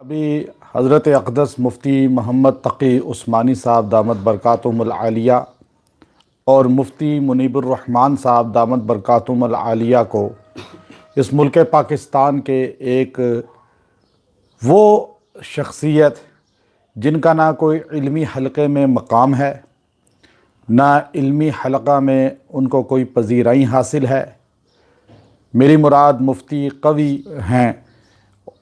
ابھی حضرت اقدس مفتی محمد تقی عثمانی صاحب دامت برکاتہم العالیہ اور مفتی منیب الرحمن صاحب دامت برکاتہم العالیہ کو اس ملک پاکستان کے ایک وہ شخصیت جن کا نہ کوئی علمی حلقے میں مقام ہے، نہ علمی حلقہ میں ان کو کوئی پذیرائی حاصل ہے۔ میری مراد مفتی قوی ہیں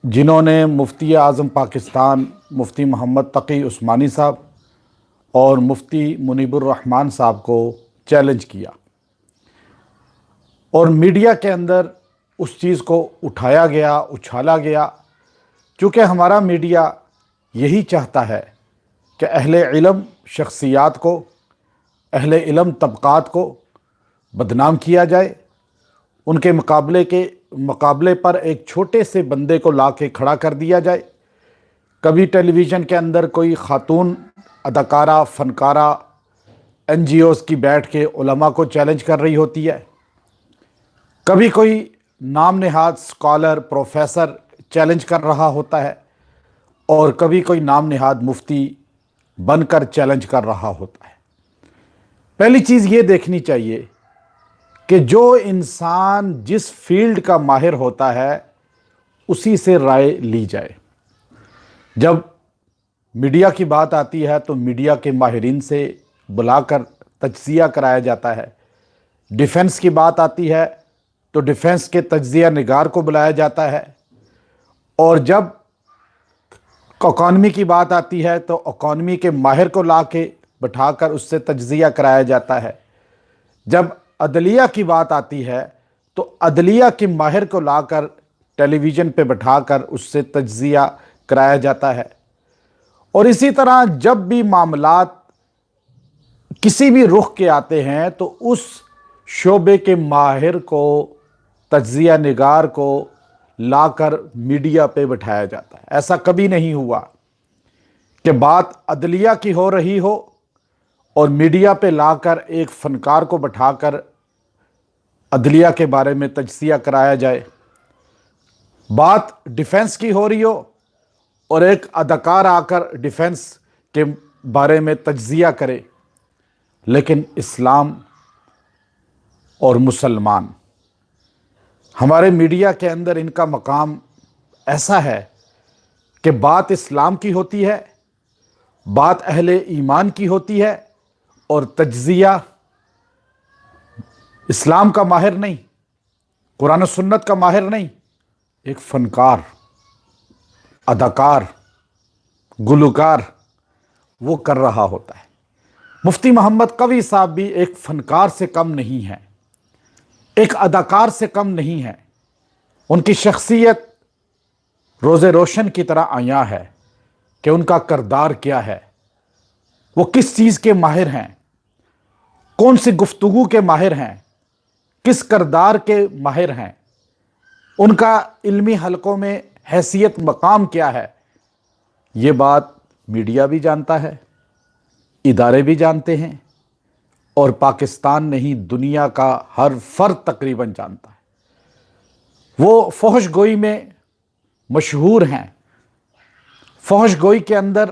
جنہوں نے مفتی اعظم پاکستان مفتی محمد تقی عثمانی صاحب اور مفتی منیب الرحمن صاحب کو چیلنج کیا، اور میڈیا کے اندر اس چیز کو اٹھایا گیا، اچھالا گیا، چونکہ ہمارا میڈیا یہی چاہتا ہے کہ اہل علم شخصیات کو، اہل علم طبقات کو بدنام کیا جائے، ان کے مقابلے پر ایک چھوٹے سے بندے کو لا کے کھڑا کر دیا جائے۔ کبھی ٹیلی ویژن کے اندر کوئی خاتون اداکارہ، فنکارہ این جی اوز کی بیٹھ کے علماء کو چیلنج کر رہی ہوتی ہے، کبھی کوئی نام نہاد اسکالر، پروفیسر چیلنج کر رہا ہوتا ہے، اور کبھی کوئی نام نہاد مفتی بن کر چیلنج کر رہا ہوتا ہے۔ پہلی چیز یہ دیکھنی چاہیے کہ جو انسان جس فیلڈ کا ماہر ہوتا ہے اسی سے رائے لی جائے۔ جب میڈیا کی بات آتی ہے تو میڈیا کے ماہرین سے بلا کر تجزیہ کرایا جاتا ہے، ڈیفنس کی بات آتی ہے تو ڈیفنس کے تجزیہ نگار کو بلایا جاتا ہے، اور جب اکانومی کی بات آتی ہے تو اکانومی کے ماہر کو لا کے بٹھا کر اس سے تجزیہ کرایا جاتا ہے۔ جب عدلیہ کی بات آتی ہے تو عدلیہ کے ماہر کو لا کر ٹیلی ویژن پہ بٹھا کر اس سے تجزیہ کرایا جاتا ہے۔ اور اسی طرح جب بھی معاملات کسی بھی رخ کے آتے ہیں تو اس شعبے کے ماہر کو، تجزیہ نگار کو لا کر میڈیا پہ بٹھایا جاتا ہے۔ ایسا کبھی نہیں ہوا کہ بات عدلیہ کی ہو رہی ہو اور میڈیا پہ لا کر ایک فنکار کو بٹھا کر عدلیہ کے بارے میں تجزیہ کرایا جائے۔ بات ڈیفنس کی ہو رہی ہو اور ایک اداکار آ کر ڈیفنس کے بارے میں تجزیہ کرے۔ لیکن اسلام اور مسلمان، ہمارے میڈیا کے اندر ان کا مقام ایسا ہے کہ بات اسلام کی ہوتی ہے، بات اہل ایمان کی ہوتی ہے، اور تجزیہ اسلام کا ماہر نہیں، قرآن و سنت کا ماہر نہیں، ایک فنکار، اداکار، گلوکار وہ کر رہا ہوتا ہے۔ مفتی محمد قوی صاحب بھی ایک فنکار سے کم نہیں ہیں، ایک اداکار سے کم نہیں ہیں۔ ان کی شخصیت روز روشن کی طرح عیاں ہے کہ ان کا کردار کیا ہے، وہ کس چیز کے ماہر ہیں، کون سی گفتگو کے ماہر ہیں، کس کردار کے ماہر ہیں، ان کا علمی حلقوں میں حیثیت، مقام کیا ہے۔ یہ بات میڈیا بھی جانتا ہے، ادارے بھی جانتے ہیں، اور پاکستان نہیں دنیا کا ہر فرد تقریباً جانتا ہے۔ وہ فحش گوئی میں مشہور ہیں، فحش گوئی کے اندر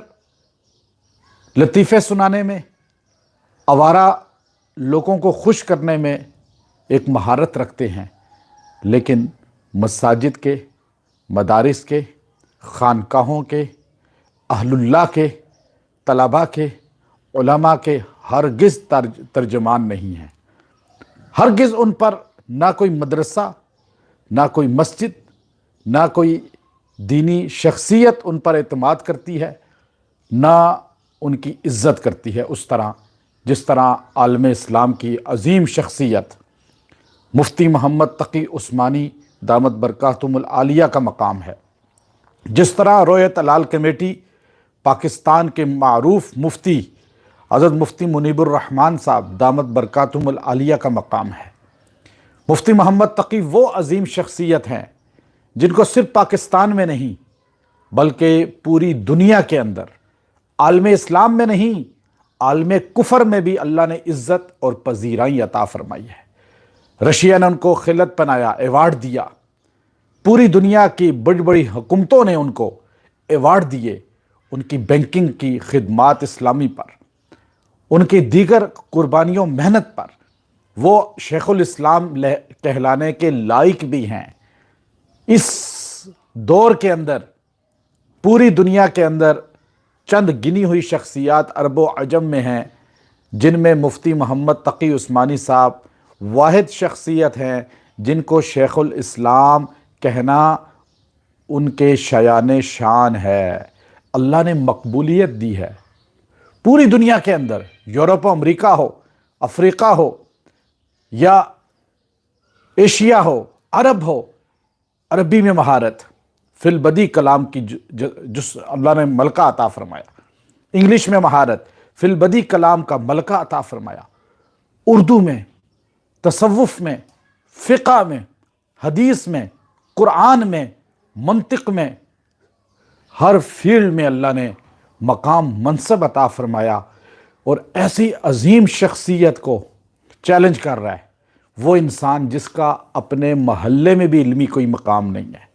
لطیفے سنانے میں، آوارہ لوگوں کو خوش کرنے میں ایک مہارت رکھتے ہیں، لیکن مساجد کے، مدارس کے، خانقاہوں کے، اہل اللہ کے، طلباء کے، علماء کے ہرگز ترجمان نہیں ہیں۔ ہرگز ان پر نہ کوئی مدرسہ، نہ کوئی مسجد، نہ کوئی دینی شخصیت ان پر اعتماد کرتی ہے، نہ ان کی عزت کرتی ہے اس طرح جس طرح عالم اسلام کی عظیم شخصیت مفتی محمد تقی عثمانی دامت برکاتہم العالیہ کا مقام ہے، جس طرح رویت ہلال کمیٹی پاکستان کے معروف مفتی حضرت مفتی منیب الرحمن صاحب دامت برکاتہم العالیہ کا مقام ہے۔ مفتی محمد تقی وہ عظیم شخصیت ہیں جن کو صرف پاکستان میں نہیں بلکہ پوری دنیا کے اندر، عالم اسلام میں نہیں، عالم کفر میں بھی اللہ نے عزت اور پذیرائی عطا فرمائی ہے۔ رشیا نے ان کو خلت پنایا، ایوارڈ دیا، پوری دنیا کی بڑی بڑی حکومتوں نے ان کو ایوارڈ دیے ان کی بینکنگ کی خدمات اسلامی پر، ان کی دیگر قربانیوں محنت پر، وہ شیخ الاسلام کہلانے کے لائق بھی ہیں۔ اس دور کے اندر پوری دنیا کے اندر چند گنی ہوئی شخصیات عرب و عجم میں ہیں جن میں مفتی محمد تقی عثمانی صاحب واحد شخصیت ہیں جن کو شیخ الاسلام کہنا ان کے شایان شان ہے۔ اللہ نے مقبولیت دی ہے پوری دنیا کے اندر، یورپ و امریکہ ہو، افریقہ ہو یا ایشیا ہو، عرب ہو، عربی میں مہارت، فی البدی کلام کی جس اللہ نے ملکہ عطا فرمایا، انگلش میں مہارت، فی البدی کلام کا ملکہ عطا فرمایا، اردو میں، تصوف میں، فقہ میں، حدیث میں، قرآن میں، منطق میں، ہر فیلڈ میں اللہ نے مقام منصب عطا فرمایا، اور ایسی عظیم شخصیت کو چیلنج کر رہا ہے وہ انسان جس کا اپنے محلے میں بھی علمی کوئی مقام نہیں ہے،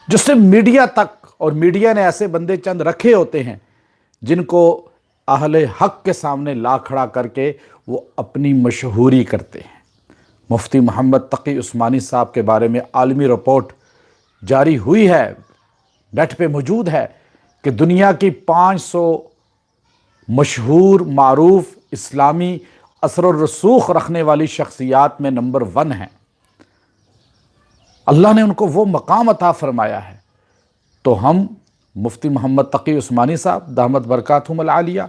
جس سے میڈیا تک، اور میڈیا نے ایسے بندے چند رکھے ہوتے ہیں جن کو اہل حق کے سامنے لا کھڑا کر کے وہ اپنی مشہوری کرتے ہیں۔ مفتی محمد تقی عثمانی صاحب کے بارے میں عالمی رپورٹ جاری ہوئی ہے، نیٹ پہ موجود ہے کہ دنیا کی 500 مشہور معروف اسلامی اثر و رسوخ رکھنے والی شخصیات میں نمبر 1 ہیں۔ اللہ نے ان کو وہ مقام عطا فرمایا ہے، تو ہم مفتی محمد تقی عثمانی صاحب دامت برکاتہم العالیہ،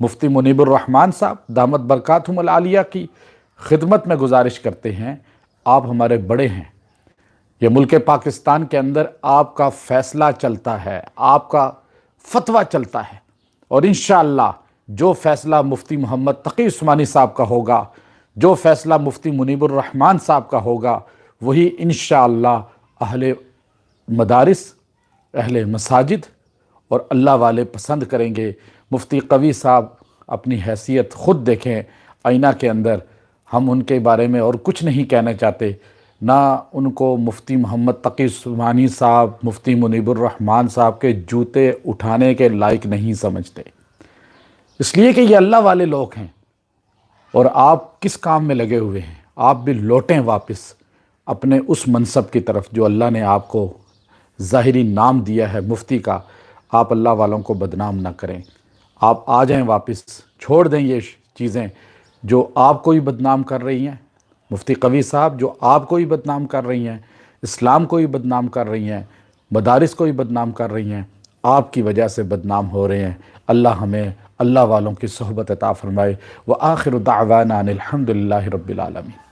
مفتی منیب الرحمن صاحب دامت برکاتہم العالیہ کی خدمت میں گزارش کرتے ہیں، آپ ہمارے بڑے ہیں، یہ ملک پاکستان کے اندر آپ کا فیصلہ چلتا ہے، آپ کا فتویٰ چلتا ہے، اور انشاءاللہ جو فیصلہ مفتی محمد تقی عثمانی صاحب کا ہوگا، جو فیصلہ مفتی منیب الرحمن صاحب کا ہوگا، وہی انشاءاللہ اہل مدارس، اہل مساجد اور اللہ والے پسند کریں گے۔ مفتی قوی صاحب اپنی حیثیت خود دیکھیں آئینہ کے اندر، ہم ان کے بارے میں اور کچھ نہیں کہنا چاہتے، نہ ان کو مفتی محمد تقی عثمانی صاحب، مفتی منیب الرحمن صاحب کے جوتے اٹھانے کے لائق نہیں سمجھتے، اس لیے کہ یہ اللہ والے لوگ ہیں، اور آپ کس کام میں لگے ہوئے ہیں؟ آپ بھی لوٹیں واپس اپنے اس منصب کی طرف جو اللہ نے آپ کو ظاہری نام دیا ہے مفتی کا۔ آپ اللہ والوں کو بدنام نہ کریں، آپ آ جائیں واپس، چھوڑ دیں یہ چیزیں جو آپ کو ہی بدنام کر رہی ہیں، مفتی قوی صاحب جو آپ کو ہی بدنام کر رہی ہیں، اسلام کو ہی بدنام کر رہی ہیں، مدارس کو ہی بدنام کر رہی ہیں، آپ کی وجہ سے بدنام ہو رہے ہیں۔ اللہ ہمیں اللہ والوں کی صحبت عطا فرمائے۔ وآخر دعوانا ان الحمد للہ رب العالمین۔